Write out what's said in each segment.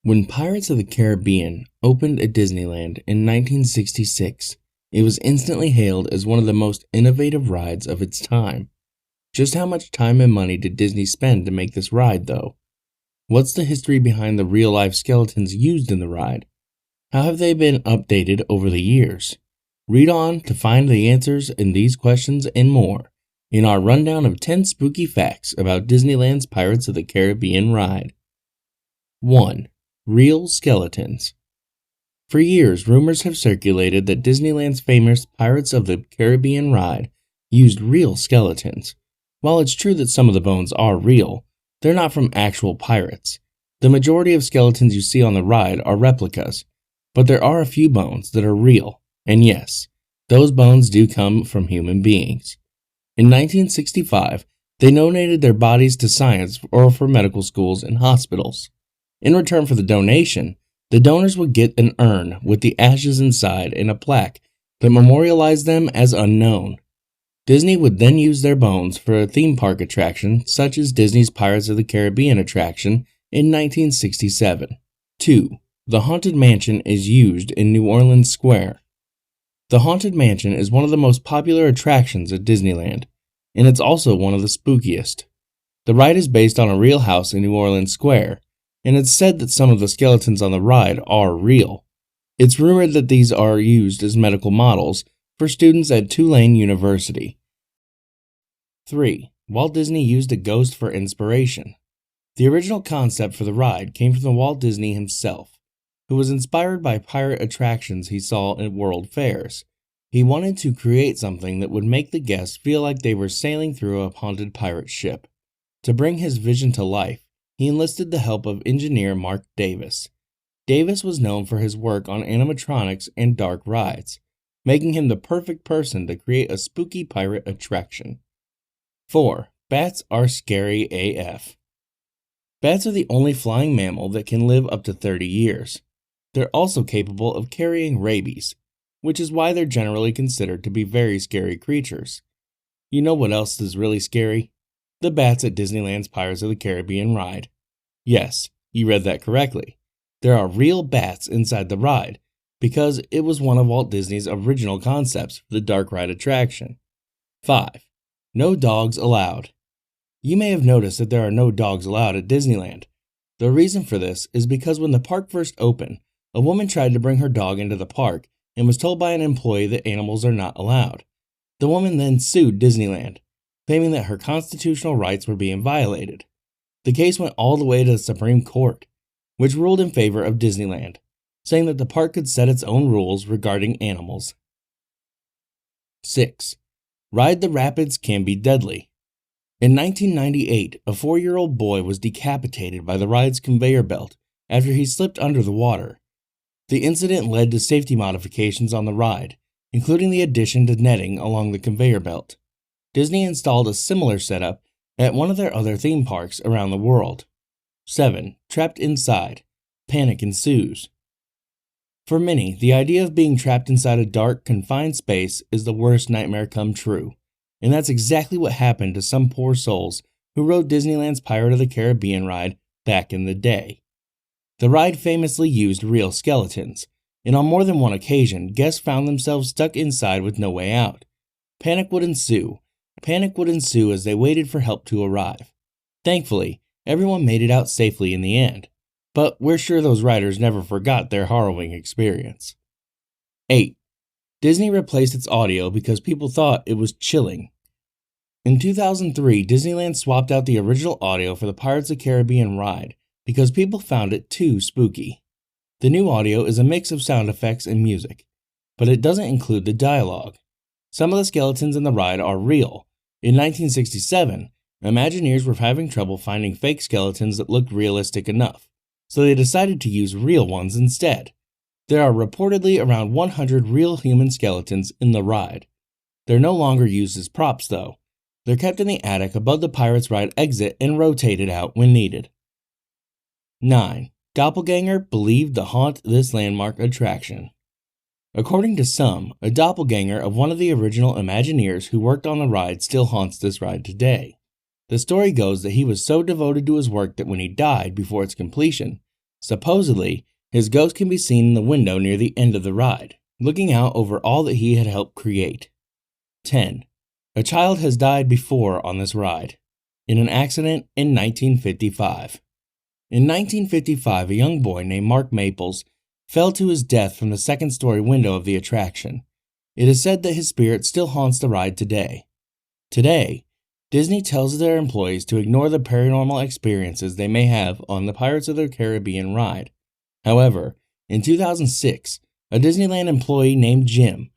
When Pirates of the Caribbean opened at Disneyland in 1966, it was instantly hailed as one of the most innovative rides of its time. Just how much time and money did Disney spend to make this ride, though? What's the history behind the real-life skeletons used in the ride? How have they been updated over the years? Read on to find the answers in these questions and more in our rundown of 10 spooky facts about Disneyland's Pirates of the Caribbean ride. 1. Real skeletons. For years, rumors have circulated that Disneyland's famous Pirates of the Caribbean ride used real skeletons. While it's true that some of the bones are real, they're not from actual pirates. The majority of skeletons you see on the ride are replicas, but there are a few bones that are real, and yes, those bones do come from human beings. In 1965, they donated their bodies to science or for medical schools and hospitals. In return for the donation, the donors would get an urn with the ashes inside and a plaque that memorialized them as unknown. Disney would then use their bones for a theme park attraction such as Disney's Pirates of the Caribbean attraction in 1967. 2. The Haunted Mansion is used in New Orleans Square. The Haunted Mansion is one of the most popular attractions at Disneyland, and it's also one of the spookiest. The ride is based on a real house in New Orleans Square, and it's said that some of the skeletons on the ride are real. It's rumored that these are used as medical models for students at Tulane University. 3. Walt Disney used a ghost for inspiration. The original concept for the ride came from Walt Disney himself, who was inspired by pirate attractions he saw at world fairs. He wanted to create something that would make the guests feel like they were sailing through a haunted pirate ship. To bring his vision to life, he enlisted the help of engineer Mark Davis. Davis was known for his work on animatronics and dark rides, making him the perfect person to create a spooky pirate attraction. 4. Bats are scary AF. Bats are the only flying mammal that can live up to 30 years. They're also capable of carrying rabies, which is why they're generally considered to be very scary creatures. You know what else is really scary? The bats at Disneyland's Pirates of the Caribbean ride. Yes, you read that correctly. There are real bats inside the ride, because it was one of Walt Disney's original concepts for the dark ride attraction. 5. No dogs allowed. You may have noticed that there are no dogs allowed at Disneyland. The reason for this is because when the park first opened, a woman tried to bring her dog into the park and was told by an employee that animals are not allowed. The woman then sued Disneyland, claiming that her constitutional rights were being violated. The case went all the way to the Supreme Court, which ruled in favor of Disneyland, saying that the park could set its own rules regarding animals. 6. Ride the Rapids can be deadly. In 1998, a 4-year-old boy was decapitated by the ride's conveyor belt after he slipped under the water. The incident led to safety modifications on the ride, including the addition to netting along the conveyor belt. Disney installed a similar setup at one of their other theme parks around the world. 7. Trapped inside. Panic ensues. For many, the idea of being trapped inside a dark, confined space is the worst nightmare come true, and that's exactly what happened to some poor souls who rode Disneyland's Pirate of the Caribbean ride back in the day. The ride famously used real skeletons, and on more than one occasion, guests found themselves stuck inside with no way out. Panic would ensue as they waited for help to arrive. Thankfully, everyone made it out safely in the end, but we're sure those riders never forgot their harrowing experience. 8. Disney replaced its audio because people thought it was chilling. In 2003, Disneyland swapped out the original audio for the Pirates of the Caribbean ride because people found it too spooky. The new audio is a mix of sound effects and music, but it doesn't include the dialogue. Some of the skeletons in the ride are real. In 1967, Imagineers were having trouble finding fake skeletons that looked realistic enough, so they decided to use real ones instead. There are reportedly around 100 real human skeletons in the ride. They're no longer used as props though. They're kept in the attic above the Pirates ride exit and rotated out when needed. 9. Doppelganger believed to haunt this landmark attraction. According to some, a doppelganger of one of the original Imagineers who worked on the ride still haunts this ride today. The story goes that he was so devoted to his work that when he died before its completion, Supposedly, his ghost can be seen in the window near the end of the ride, looking out over all that he had helped create. 10. A child has died before on this ride, in an accident in 1955. In 1955, a young boy named Mark Maples fell to his death from the second-story window of the attraction. It is said that his spirit still haunts the ride today. Today, Disney tells their employees to ignore the paranormal experiences they may have on the Pirates of the Caribbean ride. However, in 2006, a Disneyland employee named Jim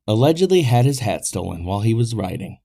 allegedly had his hat stolen while he was riding.